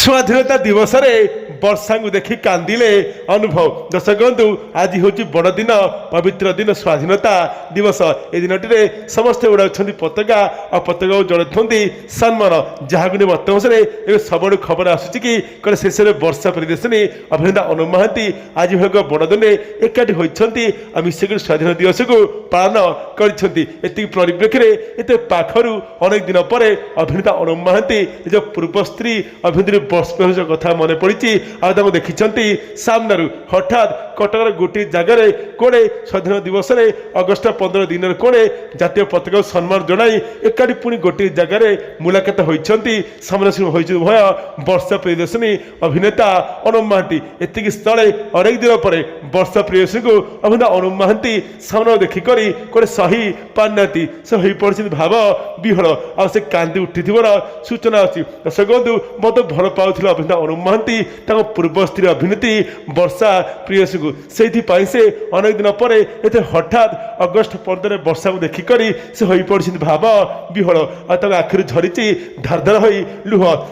ସ୍ୱାଧୀନତା ଦିବସରେ ବର୍ଷାଙ୍କୁ ଦେଖି କାନ୍ଦିଲେ ଅନୁଭବ। ଦର୍ଶକ ବନ୍ଧୁ, ଆଜି ହେଉଛି ବଡ଼ ଦିନ, ପବିତ୍ର ଦିନ, ସ୍ୱାଧୀନତା ଦିବସ। ଏ ଦିନଟିରେ ସମସ୍ତେ ଉଡ଼ାଉଛନ୍ତି ପତାକା ଆଉ ପତାକାକୁ ଜଣାଉଛନ୍ତି ସମ୍ମାନ। ଯାହାକୁ ନେଇ ବର୍ତ୍ତମାନରେ ଏବେ ସବୁଆଡ଼ୁ ଖବର ଆସୁଛି କି କୁଆଡ଼େ ଶେଷରେ ବର୍ଷା ପରିଦର୍ଶିନୀ ଅଭିନେତା ଅନୁପ ମହାନ୍ତି ଆଜି ଏକ ବଡ଼ ଦିନରେ ଏକାଠି ହୋଇଛନ୍ତି ଆଉ ମିଶିକରି ସ୍ୱାଧୀନତା ଦିବସକୁ ପାଳନ କରିଛନ୍ତି। ଏତିକି ପରିପ୍ରେକ୍ଷୀରେ ଏତେ ପାଖରୁ ଅନେକ ଦିନ ପରେ ଅଭିନେତା ଅନୁପ ମହାନ୍ତି ନିଜ ପୂର୍ବ ସ୍ତ୍ରୀ ଅଭିନେତ୍ରୀ ବର୍ଷା କଥା ମନେ ପଡ଼ିଛି ଆଉ ତାଙ୍କୁ ଦେଖିଛନ୍ତି ସାମ୍ନାରୁ। ହଠାତ୍ କଟକର ଗୋଟିଏ ଜାଗାରେ କୋଡ଼େ ସ୍ୱାଧୀନତା ଦିବସରେ ଅଗଷ୍ଟ 15 ଦିନରେ କୋଡ଼େ ଜାତୀୟ ପତାକାକୁ ସମ୍ମାନ ଜଣାଇ ଏକାଠି ପୁଣି ଗୋଟିଏ ଜାଗାରେ ମୁଲାକାତ ହୋଇଛନ୍ତି। ସାମ୍ନାସାମ୍ନି ହୋଇଛନ୍ତି ଭୟ ବର୍ଷା ପ୍ରିୟଦର୍ଶିନୀ ଅଭିନେତା ଅନୁପ ମହାନ୍ତି। ଏତିକି ସ୍ଥଳେ ଅନେକ ଦିନ ପରେ ବର୍ଷା ପ୍ରିୟଦର୍ଶିନୀକୁ ଅଭିନେତା ଅନୁପ ମହାନ୍ତି ସାମ୍ନା ଦେଖିକରି କୋଡ଼େ ସହି ପାରୁନାହାନ୍ତି। ସେ ହୋଇପଡ଼ିଛନ୍ତି ଭାବ ବିହଳ ଆଉ ସେ କାନ୍ଦି ଉଠିଥିବାର ସୂଚନା ଅଛି। ଦର୍ଶକ ବନ୍ଧୁ, ମୋତେ ଭଲ ପାଉଥିଲେ ଅଭିନେତା ଅନୁପ ମହାନ୍ତି ତାଙ୍କ ପୂର୍ବ ସ୍ତ୍ରୀ ଅଭିନେତ୍ରୀ ବର୍ଷା ପ୍ରିୟଦର୍ଶିନୀକୁ। ସେଇଥିପାଇଁ ସେ ଅନେକ ଦିନ ପରେ ଏତେ ହଠାତ୍ ଅଗଷ୍ଟ 15ରେ ବର୍ଷାକୁ ଦେଖିକରି ସେ ହୋଇପଡ଼ିଛନ୍ତି ଭାବ ବିହଳ ଆଉ ତାଙ୍କ ଆଖିରୁ ଝରିଛି ଧାର ଧାର ହୋଇ ଲୁହ।